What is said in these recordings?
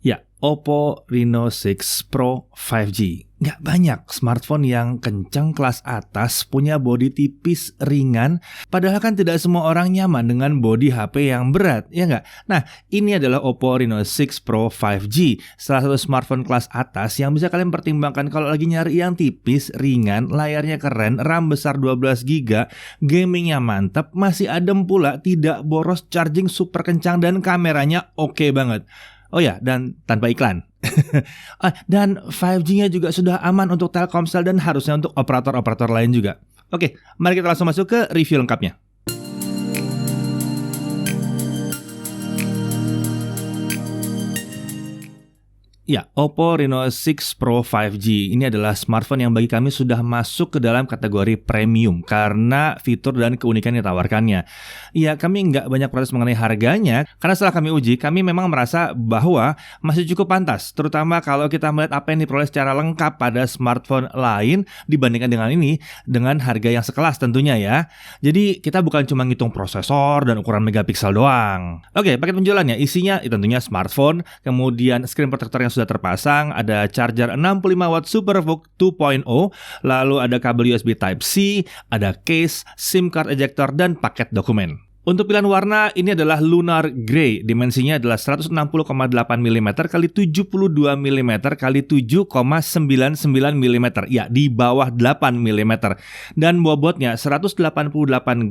Ya, Oppo Reno 6 Pro 5G. Nggak banyak smartphone yang kencang kelas atas, punya bodi tipis, ringan, padahal kan tidak semua orang nyaman dengan bodi HP yang berat, ya nggak? Nah, ini adalah Oppo Reno 6 Pro 5G, salah satu smartphone kelas atas yang bisa kalian pertimbangkan kalau lagi nyari yang tipis, ringan, layarnya keren, RAM besar 12GB, gamingnya mantap, masih adem pula, tidak boros, charging super kencang, dan kameranya oke banget. Oh ya, dan tanpa iklan. Dan 5G-nya juga sudah aman untuk Telkomsel dan harusnya untuk operator-operator lain juga. Oke, mari kita langsung masuk ke review lengkapnya. Ya, Oppo Reno 6 Pro 5G ini adalah smartphone yang bagi kami sudah masuk ke dalam kategori premium karena fitur dan keunikan yang ditawarkannya. Ya, kami nggak banyak protes mengenai harganya karena setelah kami uji, kami memang merasa bahwa masih cukup pantas, terutama kalau kita melihat apa yang diperoleh secara lengkap pada smartphone lain dibandingkan dengan ini dengan harga yang sekelas tentunya ya. Jadi kita bukan cuma ngitung prosesor dan ukuran megapiksel doang. Oke, paket penjualannya isinya tentunya smartphone, kemudian screen protector yang sudah terpasang, ada charger 65 watt SuperVOOC 2.0, lalu ada kabel USB Type-C, ada case, SIM card ejector, dan paket dokumen. Untuk pilihan warna, ini adalah Lunar Grey. Dimensinya adalah 160,8 mm x 72 mm x 7,99 mm. Ya, di bawah 8 mm. Dan bobotnya 188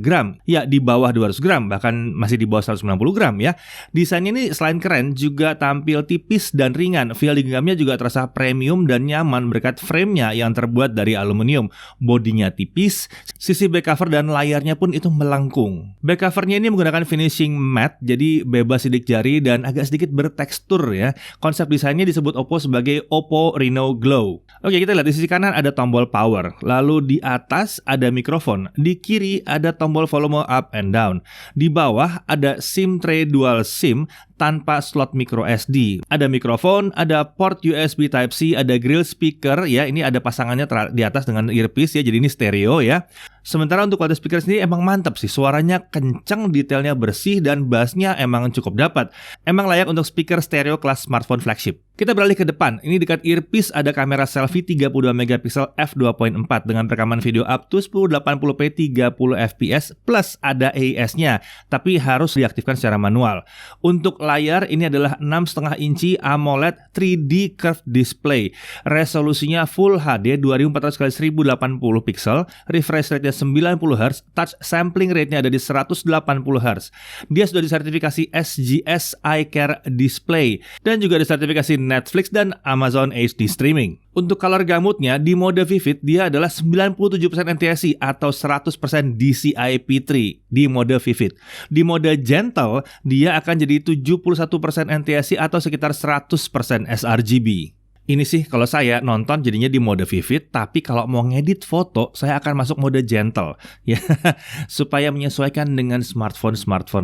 gram. Ya, di bawah 200 gram. Bahkan masih di bawah 190 gram ya. Desainnya ini selain keren, juga tampil tipis dan ringan. Feel di genggamnya juga terasa premium dan nyaman berkat frame-nya yang terbuat dari aluminium. Bodinya tipis, sisi back cover dan layarnya pun itu melengkung. Back cover ini menggunakan finishing matte, jadi bebas sidik jari dan agak sedikit bertekstur ya. Konsep desainnya disebut Oppo sebagai Oppo Reno Glow. Oke, kita lihat di sisi kanan ada tombol power, lalu di atas ada mikrofon, di kiri ada tombol volume up and down, di bawah ada SIM tray dual SIM tanpa slot micro SD. Ada mikrofon, ada port USB Type-C, ada grill speaker ya. Ini ada pasangannya di atas dengan earpiece ya, jadi ini stereo ya. Sementara untuk kualitas speaker sendiri emang mantap sih. Suaranya kenceng, detailnya bersih, dan bassnya emang cukup dapat. Emang layak untuk speaker stereo kelas smartphone flagship. Kita beralih ke depan. Ini dekat earpiece ada kamera selfie 32 megapiksel f2.4 dengan rekaman video up to 1080p 30 fps plus ada AES-nya, tapi harus diaktifkan secara manual. Untuk layar ini adalah 6,5 inci AMOLED 3D curved display. Resolusinya Full HD 2400x1080 pixel, refresh rate-nya 90 Hz, touch sampling rate-nya ada di 180 Hz. Dia sudah disertifikasi SGS Eye Care Display dan juga disertifikasi Netflix dan Amazon HD Streaming. Untuk color gamutnya di mode Vivid dia adalah 97% NTSC atau 100% DCI-P3 di mode Vivid. Di mode Gentle dia akan jadi 71% NTSC atau sekitar 100% sRGB. Ini sih kalau saya nonton jadinya di mode Vivid, tapi kalau mau ngedit foto saya akan masuk mode Gentle ya, supaya menyesuaikan dengan smartphone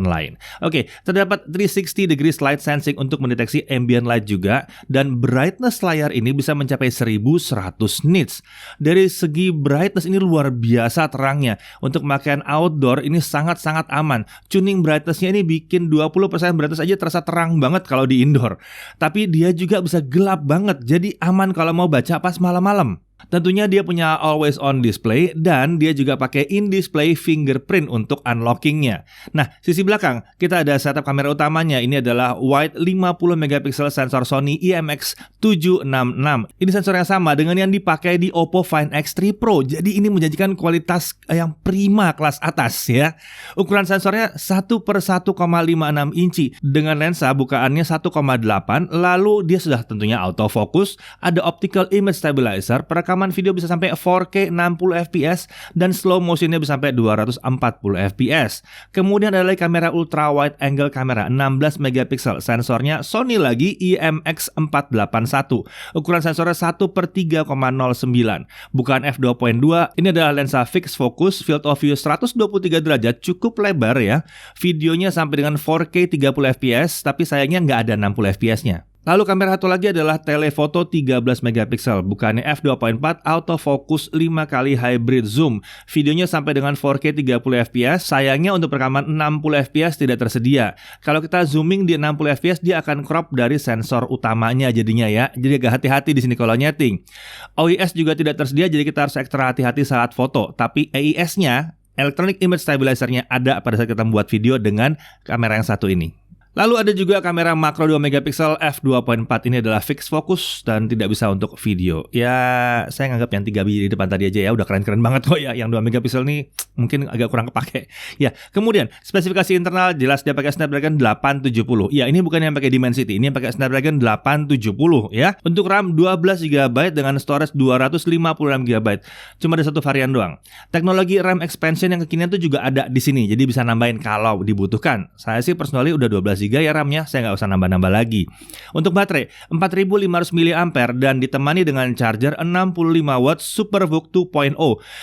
lain. Oke, terdapat 360 degrees light sensing untuk mendeteksi ambient light juga, dan brightness layar ini bisa mencapai 1100 nits. Dari segi brightness ini luar biasa terangnya. Untuk pemakaian outdoor ini sangat-sangat aman. Tuning brightness-nya ini bikin 20% brightness aja terasa terang banget kalau di indoor. Tapi dia juga bisa gelap banget. Jadi aman kalau mau baca pas malam-malam. Tentunya dia punya always on display dan dia juga pakai in-display fingerprint untuk unlockingnya. Nah, sisi belakang kita ada setup kamera utamanya. Ini adalah wide 50 megapiksel sensor Sony IMX766. Ini sensor yang sama dengan yang dipakai di Oppo Find X3 Pro. Jadi ini menjanjikan kualitas yang prima kelas atas ya. Ukuran sensornya 1/1,56 inci dengan lensa bukaannya 1,8. Lalu dia sudah tentunya autofocus, ada optical image stabilizer, rekaman video bisa sampai 4K 60 fps dan slow motionnya bisa sampai 240 fps. Kemudian ada lagi kamera ultra wide angle kamera 16 megapiksel. Sensornya Sony lagi IMX481. Ukuran sensornya 1/3,09. Bukan f2.2. Ini adalah lensa fixed focus, field of view 123 derajat, cukup lebar ya. Videonya sampai dengan 4K 30 fps, tapi sayangnya nggak ada 60 fps-nya. Lalu kamera satu lagi adalah telefoto 13 megapiksel, bukannya f2.4 autofocus 5 kali hybrid zoom. Videonya sampai dengan 4K 30 fps, sayangnya untuk rekaman 60 fps tidak tersedia. Kalau kita zooming di 60 fps dia akan crop dari sensor utamanya jadinya ya. Jadi agak hati-hati di sini kalau nyeting. OIS juga tidak tersedia, jadi kita harus ekstra hati-hati saat foto. Tapi AIS-nya, Electronic Image Stabilizer-nya ada pada saat kita membuat video dengan kamera yang satu ini. Lalu ada juga kamera makro 2 megapiksel f2.4. Ini adalah fixed focus dan tidak bisa untuk video. Ya, saya nganggap yang 3 biji di depan tadi aja ya udah keren-keren banget kok ya. Yang 2 megapiksel nih mungkin agak kurang kepake. Ya, kemudian spesifikasi internal jelas dia pakai Snapdragon 870. Ya, ini bukan yang pakai Dimensity, ini yang pakai Snapdragon 870 ya. Untuk RAM 12 GB dengan storage 256 GB. Cuma ada satu varian doang. Teknologi RAM expansion yang kekinian tuh juga ada di sini. Jadi bisa nambahin kalau dibutuhkan. Saya sih personally udah 12 GB ya RAM-nya, saya nggak usah nambah-nambah lagi. Untuk baterai 4500 mAh dan ditemani dengan charger 65 watt SuperVOOC 2.0.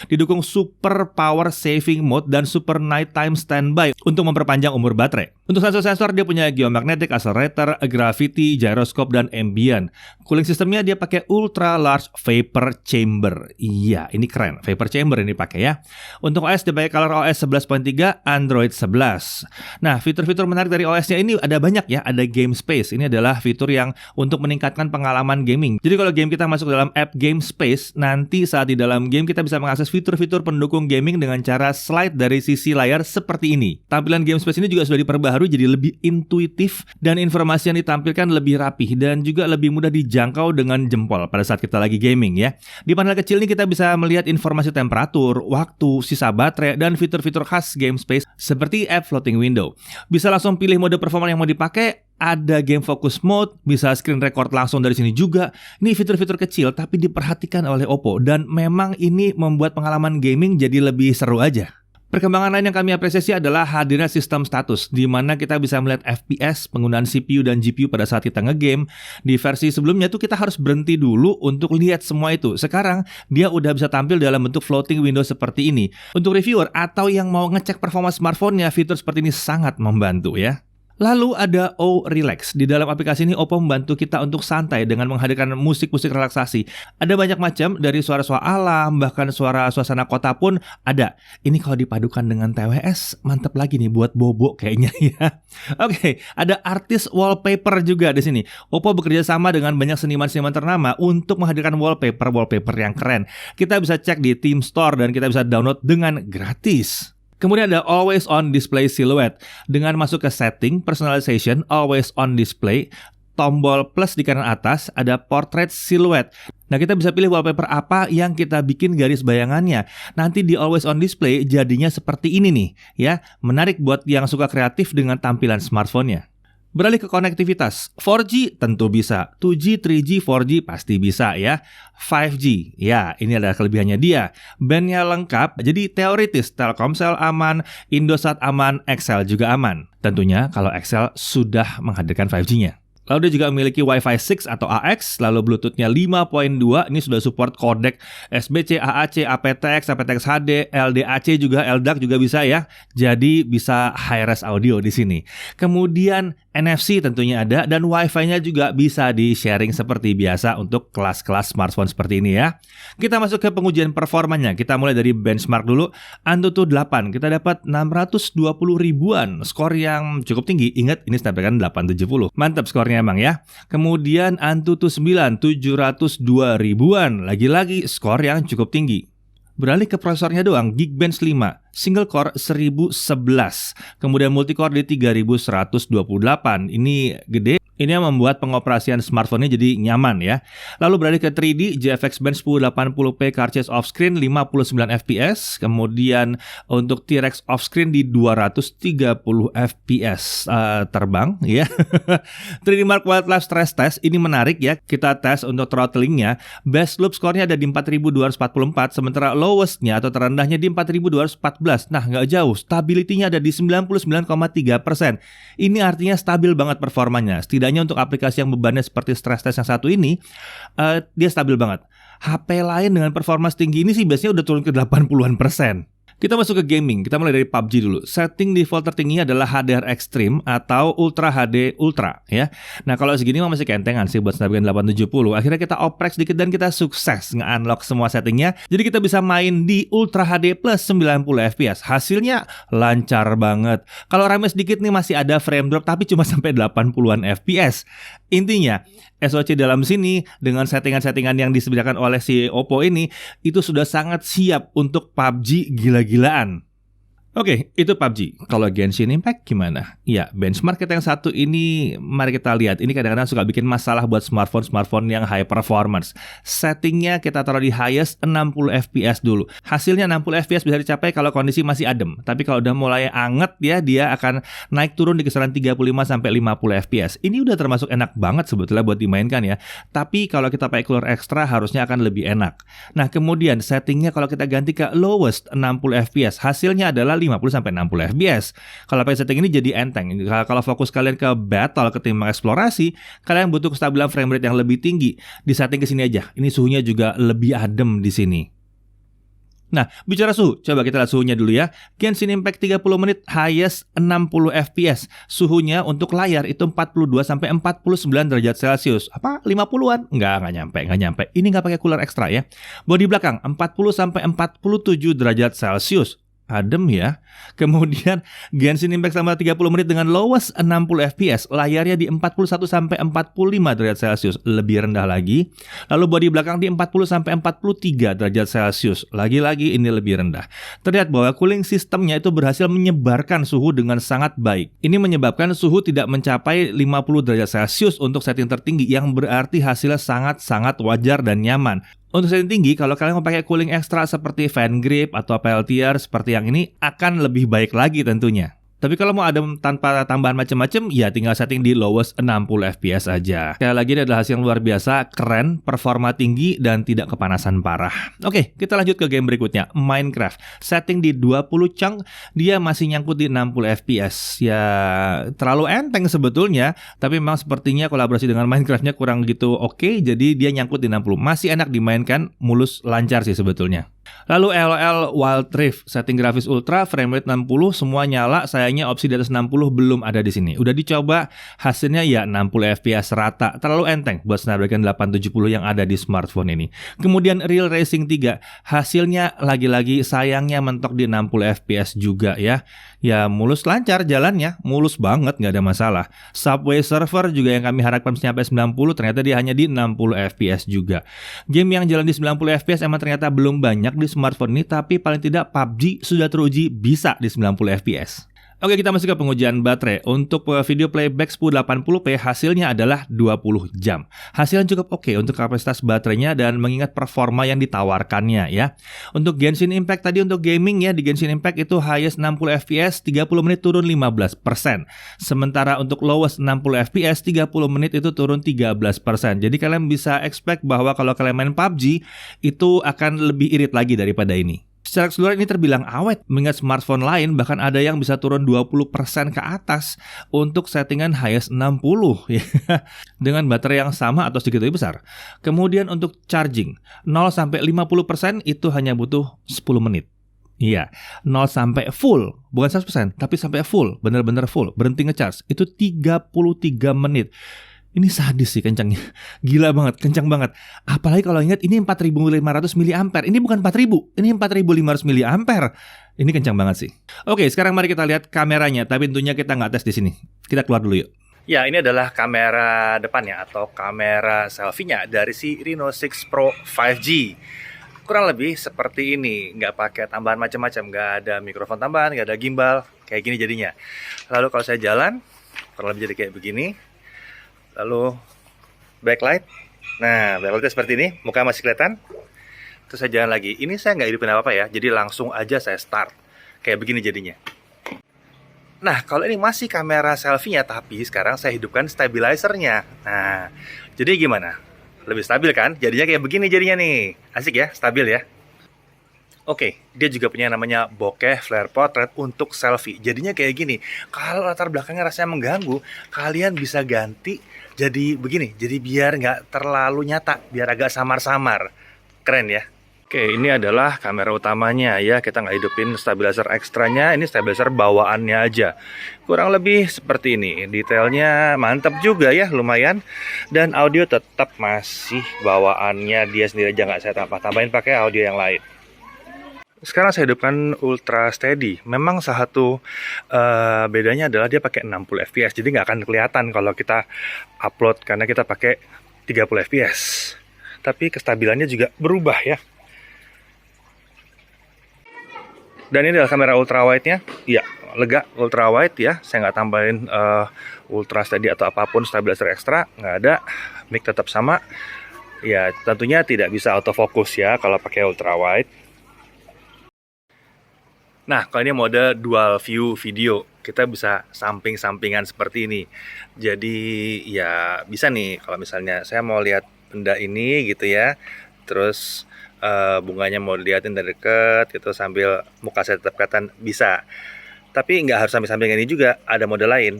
Didukung Super Power Saving Mode dan Super Nighttime Standby untuk memperpanjang umur baterai. Untuk sensor-sensor dia punya geomagnetic accelerator, gravity, gyroscope, dan ambient. Cooling sistemnya dia pakai ultra large vapor chamber. Iya, ini keren. Vapor chamber ini pakai ya. Untuk OS dia pakai ColorOS 11.3, Android 11. Nah, fitur-fitur menarik dari OS-nya ini ada banyak ya. Ada Game Space. Ini adalah fitur yang untuk meningkatkan pengalaman gaming. Jadi kalau game kita masuk dalam app Game Space, nanti saat di dalam game kita bisa mengakses fitur-fitur pendukung gaming dengan cara slide dari sisi layar seperti ini. Tampilan Game Space ini juga sudah diperbaharui jadi lebih intuitif dan informasi yang ditampilkan lebih rapih dan juga lebih mudah dijangkau dengan jempol pada saat kita lagi gaming ya. Di panel kecil ini kita bisa melihat informasi temperatur, waktu, sisa baterai, dan fitur-fitur khas Game Space seperti app floating window. Bisa langsung pilih mode performa yang mau dipakai, ada game focus mode, bisa screen record langsung dari sini juga. Ini fitur-fitur kecil tapi diperhatikan oleh Oppo dan memang ini membuat pengalaman gaming jadi lebih seru aja. Perkembangan lain yang kami apresiasi adalah hadirnya sistem status, di mana kita bisa melihat FPS, penggunaan CPU dan GPU pada saat kita ngegame. Di versi sebelumnya tuh kita harus berhenti dulu untuk lihat semua itu. Sekarang dia udah bisa tampil dalam bentuk floating window seperti ini. Untuk reviewer atau yang mau ngecek performa smartphone-nya, fitur seperti ini sangat membantu ya. Lalu ada O-Relax. Di dalam aplikasi ini Oppo membantu kita untuk santai dengan menghadirkan musik-musik relaksasi. Ada banyak macam, dari suara-suara alam, bahkan suara suasana kota pun ada. Ini kalau dipadukan dengan TWS, mantep lagi nih buat bobo kayaknya ya. Oke, ada artis wallpaper juga di sini. Oppo bekerja sama dengan banyak seniman-seniman ternama untuk menghadirkan wallpaper yang keren. Kita bisa cek di Theme Store dan kita bisa download dengan gratis. Kemudian ada Always On Display Silhouette. Dengan masuk ke setting, personalization, Always On Display, tombol plus di kanan atas, ada Portrait Silhouette. Nah, kita bisa pilih wallpaper apa yang kita bikin garis bayangannya. Nanti di Always On Display jadinya seperti ini nih, ya. Menarik buat yang suka kreatif dengan tampilan smartphone-nya. Beralih ke konektivitas, 4G tentu bisa, 2G, 3G, 4G pasti bisa ya. 5G, ya ini adalah kelebihannya dia. Bandnya lengkap, jadi teoritis Telkomsel aman, Indosat aman, XL juga aman. Tentunya kalau XL sudah menghadirkan 5G-nya. Lalu dia juga memiliki Wi-Fi 6 atau AX, lalu Bluetooth-nya 5.2, ini sudah support kodek SBC, AAC, aptX, aptX HD, LDAC juga, LDAC juga bisa ya. Jadi bisa high-res audio di sini. Kemudian NFC tentunya ada dan Wi-Fi-nya juga bisa di-sharing seperti biasa untuk kelas-kelas smartphone seperti ini ya. Kita masuk ke pengujian performanya. Kita mulai dari benchmark dulu. Antutu 8, kita dapat 620 ribuan, skor yang cukup tinggi. Ingat ini Snapdragon 870. Mantap skornya emang ya. Kemudian Antutu 9, 702 ribuan. Lagi-lagi skor yang cukup tinggi. Beralih ke prosesornya doang, Geekbench 5, single core 1011, kemudian multicore di 3128. Ini gede. Ini yang membuat pengoperasian smartphone-nya jadi nyaman ya. Lalu beralih ke 3D, GFX Bench 1080p Carchase off-screen 59 fps. Kemudian untuk T-Rex off-screen di 230 fps terbang ya. 3D Mark Wildlife Stress Test, ini menarik ya. Kita tes untuk throttling-nya. Best loop score-nya ada di 4244, sementara lowest-nya atau terendahnya di 4214. Nah, nggak jauh. Stability-nya ada di 99,3%. Ini artinya stabil banget performanya. Setidaknya untuk aplikasi yang bebannya seperti stress test yang satu ini, dia stabil banget. HP lain dengan performa tinggi ini sih biasanya udah turun ke 80-an%. Kita masuk ke gaming, kita mulai dari PUBG dulu. Setting default tertingginya adalah HDR Extreme atau Ultra HD Ultra ya. Nah kalau segini masih kentengan sih buat Snapdragon 870. Akhirnya kita oprek sedikit dan kita sukses nge-unlock semua settingnya. Jadi kita bisa main di Ultra HD plus 90 fps. Hasilnya lancar banget. Kalau rame sedikit nih masih ada frame drop tapi cuma sampai 80-an fps. Intinya SoC dalam sini dengan settingan-settingan yang disediakan oleh si Oppo ini itu sudah sangat siap untuk PUBG gila-gilaan. Oke, itu PUBG. Kalau Genshin Impact gimana? Ya, benchmark kita yang satu ini, mari kita lihat. Ini kadang-kadang suka bikin masalah buat smartphone yang high performance. Settingnya kita taruh di highest 60 fps dulu. Hasilnya 60 fps bisa dicapai kalau kondisi masih adem. Tapi kalau udah mulai anget ya, dia akan naik turun di kisaran 35-50 fps. Ini udah termasuk enak banget sebetulnya buat dimainkan ya. Tapi kalau kita pakai cooler ekstra harusnya akan lebih enak. Nah, kemudian settingnya kalau kita ganti ke lowest 60 fps, hasilnya adalah 50-60 fps. Kalau pakai setting ini jadi enteng. Kalau fokus kalian ke battle ketimbang eksplorasi, kalian butuh kestabilan frame rate yang lebih tinggi. Di setting ke sini aja. Ini suhunya juga lebih adem di sini. Nah, bicara suhu, coba kita lihat suhunya dulu ya. Genshin Impact 30 menit highest 60 fps. Suhunya untuk layar itu 42-49 derajat Celcius. Apa? 50-an? Nggak nyampe. Ini nggak pakai cooler ekstra ya. Bodi belakang 40-47 derajat Celcius. Adem ya. Kemudian Genshin Impact sama 30 menit dengan lowest 60 fps. Layarnya di 41-45 derajat Celcius. Lebih rendah lagi. Lalu bodi belakang di 40-43 derajat Celcius. Lagi-lagi ini lebih rendah. Terlihat bahwa cooling sistemnya itu berhasil menyebarkan suhu dengan sangat baik. Ini menyebabkan suhu tidak mencapai 50 derajat Celcius untuk setting tertinggi, yang berarti hasilnya sangat-sangat wajar dan nyaman. Untuk setting tinggi, kalau kalian mau pakai cooling ekstra seperti fan grip atau peltier seperti yang ini, akan lebih baik lagi tentunya. Tapi kalau mau adem tanpa tambahan macam-macam, ya tinggal setting di lowest 60 fps aja. Sekali lagi ini adalah hasil yang luar biasa, keren, performa tinggi, dan tidak kepanasan parah. Oke, kita lanjut ke game berikutnya, Minecraft. Setting di 20 chunk, dia masih nyangkut di 60 fps. Ya, terlalu enteng sebetulnya, tapi memang sepertinya kolaborasi dengan Minecraftnya kurang gitu oke, jadi dia nyangkut di 60. Masih enak dimainkan, mulus, lancar sih sebetulnya. Lalu LOL Wild Rift, setting grafis ultra, frame rate 60, semua nyala. Sayangnya opsi di atas 60 belum ada di sini. Udah dicoba, hasilnya ya 60 fps rata. Terlalu enteng buat Snapdragon 870 yang ada di smartphone ini. Kemudian Real Racing 3, hasilnya lagi-lagi sayangnya mentok di 60 fps juga ya. Ya mulus lancar jalannya, mulus banget, nggak ada masalah. Subway Surfer juga yang kami harapkan bisa sampai 90, ternyata dia hanya di 60 fps juga. Game yang jalan di 90 fps emang ternyata belum banyak di smartphone ini, tapi paling tidak PUBG sudah teruji bisa di 90 fps. Oke, kita masuk ke pengujian baterai. Untuk video playback 1080p hasilnya adalah 20 jam. Hasilnya cukup oke untuk kapasitas baterainya dan mengingat performa yang ditawarkannya ya. Untuk Genshin Impact tadi untuk gaming ya, di Genshin Impact itu highest 60 fps, 30 menit turun 15%. Sementara untuk lowest 60 fps, 30 menit itu turun 13%. Jadi kalian bisa expect bahwa kalau kalian main PUBG itu akan lebih irit lagi daripada ini. Secara keseluruhan ini terbilang awet, mengingat smartphone lain bahkan ada yang bisa turun 20% ke atas untuk settingan highest 60 ya. Dengan baterai yang sama atau sedikit lebih besar. Kemudian untuk charging 0-50% itu hanya butuh 10 menit. Iya, 0 sampai full, bukan 100%, tapi sampai full, benar-benar full, berhenti ngecharge itu 33 menit. Ini sadis sih kencangnya. Gila banget, kencang banget. Apalagi kalau ingat ini 4500 mAh. Ini bukan 4000, ini 4500 mAh. Ini kencang banget sih. Oke, sekarang mari kita lihat kameranya. Tapi tentunya kita nggak tes di sini. Kita keluar dulu yuk. Ya, ini adalah kamera depannya atau kamera selfie-nya dari si Reno 6 Pro 5G. Kurang lebih seperti ini, nggak pakai tambahan macam-macam, nggak ada mikrofon tambahan, nggak ada gimbal, kayak gini jadinya. Lalu kalau saya jalan, kurang lebih jadi kayak begini. Lalu backlight, nah backlightnya seperti ini, muka masih kelihatan. Terus saya jalan lagi, ini saya nggak hidupin apa-apa ya, jadi langsung aja saya start, kayak begini jadinya. Nah kalau ini masih kamera selfie-nya, tapi sekarang saya hidupkan stabilizernya. Nah jadi gimana? Lebih stabil kan? Jadinya kayak begini jadinya nih, asik ya, stabil ya. Oke, dia juga punya namanya bokeh flare portrait untuk selfie. Jadinya kayak gini. Kalau latar belakangnya rasanya mengganggu, kalian bisa ganti jadi begini. Jadi biar nggak terlalu nyata, biar agak samar-samar. Keren ya. Oke, ini adalah kamera utamanya ya. Kita nggak hidupin stabilizer ekstranya, ini stabilizer bawaannya aja. Kurang lebih seperti ini. Detailnya mantap juga ya, lumayan. Dan audio tetap masih bawaannya dia sendiri aja, nggak saya tambahin pakai audio yang lain. Sekarang saya hidupkan Ultra Steady. Memang salah satu bedanya adalah dia pakai 60 fps, jadi nggak akan kelihatan kalau kita upload karena kita pakai 30 fps. Tapi kestabilannya juga berubah ya. Dan ini adalah kamera ultra wide-nya. Iya, lega ultra wide ya. Saya nggak tambahin Ultra Steady atau apapun stabilizer ekstra, nggak ada. Mic tetap sama. Ya, tentunya tidak bisa autofocus ya kalau pakai ultra wide. Nah, kalau ini mode dual view video, kita bisa samping-sampingan seperti ini. Jadi ya bisa nih kalau misalnya saya mau lihat benda ini gitu ya, terus bunganya mau dilihatin dari dekat gitu sambil muka saya tetap kelihatan, bisa. Tapi nggak harus samping-sampingan ini juga, ada mode lain.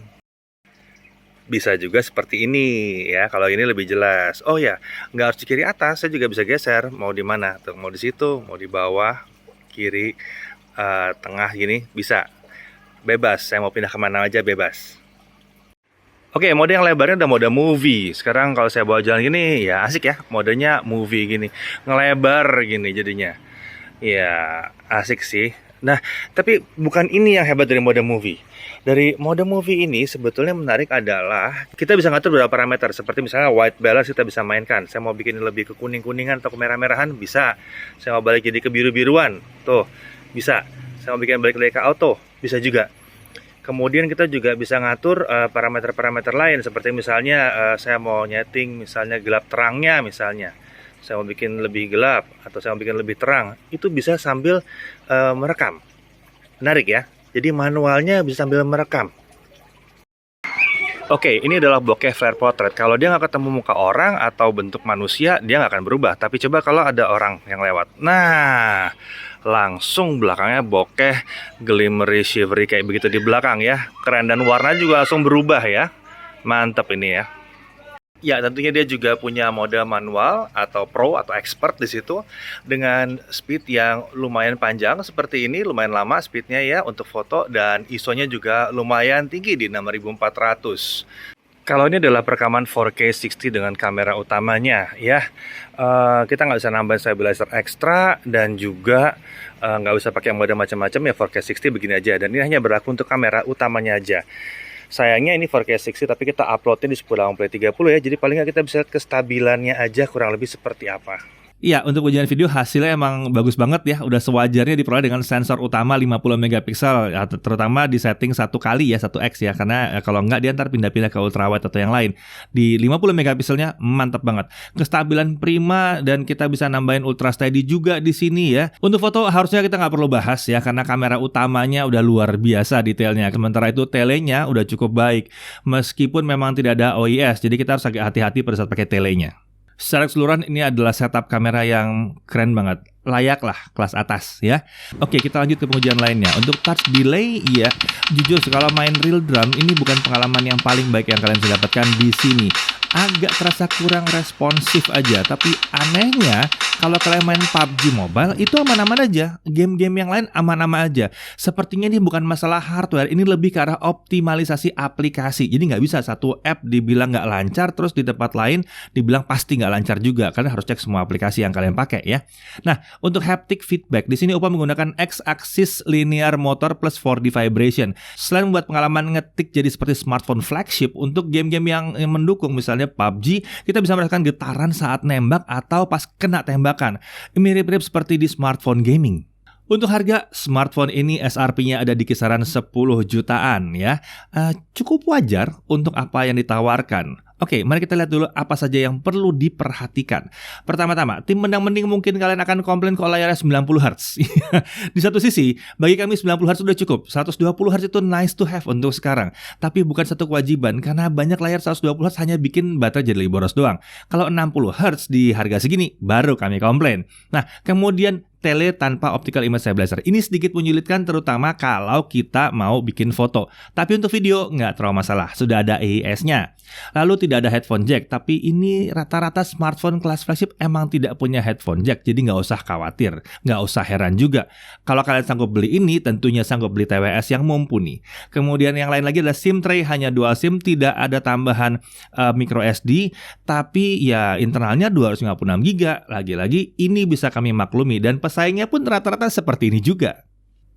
Bisa juga seperti ini ya, kalau ini lebih jelas. Oh ya, nggak harus di kiri atas, saya juga bisa geser, mau di mana tuh, mau di situ, mau di bawah, kiri, tengah gini, bisa. Bebas, saya mau pindah kemana aja bebas. Oke, mode yang lebarnya udah mode movie. Sekarang kalau saya bawa jalan gini, ya asik ya. Modenya movie gini, ngelebar gini jadinya. Ya, asik sih. Nah, tapi bukan ini yang hebat dari mode movie. Dari mode movie ini sebetulnya menarik adalah kita bisa ngatur beberapa parameter. Seperti misalnya white balance kita bisa mainkan. Saya mau bikin lebih ke kuning-kuningan atau ke merah-merahan, bisa. Saya mau balik jadi ke biru-biruan, tuh, bisa. Saya mau bikin balik lagi ke auto, bisa juga. Kemudian kita juga bisa ngatur parameter-parameter lain, seperti misalnya saya mau nyeting misalnya gelap terangnya misalnya. Saya mau bikin lebih gelap atau saya mau bikin lebih terang. Itu bisa sambil merekam. Menarik ya. Jadi manualnya bisa sambil merekam. Oke, ini adalah bokeh flare portrait. Kalau dia nggak ketemu muka orang atau bentuk manusia, dia nggak akan berubah. Tapi coba kalau ada orang yang lewat. Nah, langsung belakangnya bokeh glimmery shivery kayak begitu di belakang ya. Keren, dan warna juga langsung berubah ya. Mantap ini ya. Ya, tentunya dia juga punya mode manual atau pro atau expert di situ dengan speed yang lumayan panjang seperti ini, lumayan lama speednya ya untuk foto, dan ISO-nya juga lumayan tinggi di 6400. Kalau ini adalah perekaman 4K 60 dengan kamera utamanya ya, kita nggak bisa nambahin stabilizer ekstra dan juga nggak usah pakai mode macam-macam ya. 4K 60 begini aja, dan ini hanya berlaku untuk kamera utamanya aja. Sayangnya ini 4K 60 tapi kita uploadnya di 1080p 30 ya, jadi paling nggak kita bisa lihat kestabilannya aja kurang lebih seperti apa. Iya, untuk ujian video hasilnya emang bagus banget ya. Udah sewajarnya diperoleh dengan sensor utama 50 megapiksel, ya, terutama di setting 1 kali ya, 1x ya. Karena kalau nggak dia ntar pindah-pindah ke ultrawide atau yang lain. Di 50 megapikselnya mantap banget. Kestabilan prima dan kita bisa nambahin ultra steady juga di sini ya. Untuk foto harusnya kita nggak perlu bahas ya, karena kamera utamanya udah luar biasa detailnya. Sementara itu telenya udah cukup baik. Meskipun memang tidak ada OIS, jadi kita harus agak hati-hati pada saat pakai telenya. Secara keseluruhan ini adalah setup kamera yang keren banget. Layak lah kelas atas ya. Oke, kita lanjut ke pengujian lainnya. Untuk touch delay, ya jujur kalau main real drum ini bukan pengalaman yang paling baik yang kalian bisa dapatkan di sini. Agak terasa kurang responsif aja. Tapi anehnya kalau kalian main PUBG Mobile itu aman-aman aja. Game-game yang lain aman-aman aja. Sepertinya ini bukan masalah hardware, ini lebih ke arah optimalisasi aplikasi. Jadi nggak bisa satu app dibilang nggak lancar, terus di tempat lain dibilang pasti nggak lancar juga. Karena harus cek semua aplikasi yang kalian pakai ya. Nah, untuk haptic feedback, di sini Oppo menggunakan X-axis linear motor plus 4D vibration. Selain membuat pengalaman ngetik jadi seperti smartphone flagship, untuk game-game yang mendukung misalnya PUBG, kita bisa merasakan getaran saat nembak atau pas kena tembakan. Mirip-mirip seperti di smartphone gaming. Untuk harga, smartphone ini SRP-nya ada di kisaran 10 jutaan ya. Cukup wajar untuk apa yang ditawarkan. Oke, mari kita lihat dulu apa saja yang perlu diperhatikan. Pertama-tama, tim mendang-mending mungkin kalian akan komplain kalau layarnya 90 Hz. Di satu sisi, bagi kami 90 Hz sudah cukup. 120 Hz itu nice to have untuk sekarang. Tapi bukan satu kewajiban, karena banyak layar 120 Hz hanya bikin baterai jadi lebih boros doang. Kalau 60 Hz di harga segini, baru kami komplain. Nah, kemudian tele tanpa optical image stabilizer. Ini sedikit menyulitkan terutama kalau kita mau bikin foto. Tapi untuk video nggak terlalu masalah, sudah ada AES-nya. Lalu tidak ada headphone jack, tapi ini rata-rata smartphone kelas flagship emang tidak punya headphone jack, jadi nggak usah khawatir, nggak usah heran juga. Kalau kalian sanggup beli ini, tentunya sanggup beli TWS yang mumpuni. Kemudian yang lain lagi adalah SIM tray, hanya dual SIM, tidak ada tambahan micro SD, tapi ya internalnya 256 GB. Lagi-lagi ini bisa kami maklumi dan pesaingnya pun rata-rata seperti ini juga.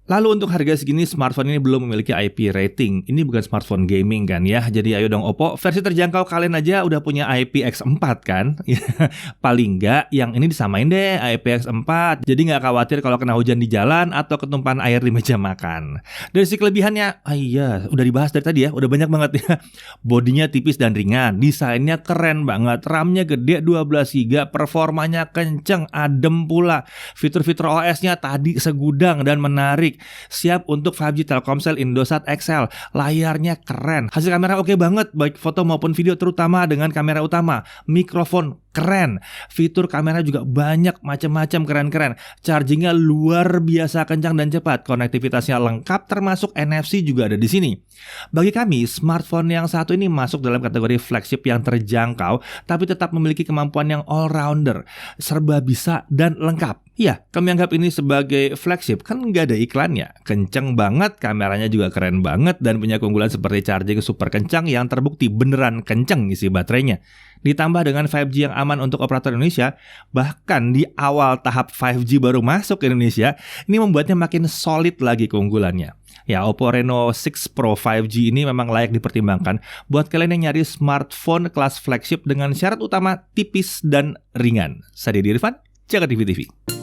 Lalu untuk harga segini smartphone ini belum memiliki IP rating. Ini bukan smartphone gaming kan ya. Jadi ayo dong Oppo, versi terjangkau kalian aja udah punya IPX4 kan. Paling nggak yang ini disamain deh IPX4. Jadi nggak khawatir kalau kena hujan di jalan atau ketumpahan air di meja makan. Dari sisi kelebihannya, iya udah dibahas dari tadi ya. Udah banyak banget ya. Bodinya tipis dan ringan, desainnya keren banget, RAM-nya gede 12 GB, performanya kenceng, adem pula. Fitur-fitur OS-nya tadi segudang dan menarik. Siap untuk 5G Telkomsel Indosat XL. Layarnya keren. Hasil kamera oke banget, baik foto maupun video, terutama dengan kamera utama. Mikrofon keren. Fitur kamera juga banyak macam-macam keren-keren. Chargingnya luar biasa kencang dan cepat. Konektivitasnya lengkap termasuk NFC juga ada di sini. Bagi kami, smartphone yang satu ini masuk dalam kategori flagship yang terjangkau, tapi tetap memiliki kemampuan yang all-rounder, serba bisa dan lengkap. Ya, kami anggap ini sebagai flagship, kan nggak ada iklannya. Kenceng banget, kameranya juga keren banget, dan punya keunggulan seperti charging super kencang yang terbukti beneran kenceng isi baterainya. Ditambah dengan 5G yang aman untuk operator Indonesia, bahkan di awal tahap 5G baru masuk ke Indonesia, ini membuatnya makin solid lagi keunggulannya. Ya, Oppo Reno 6 Pro 5G ini memang layak dipertimbangkan buat kalian yang nyari smartphone kelas flagship dengan syarat utama tipis dan ringan. Saya Deddy Irfan, Jakarta TV.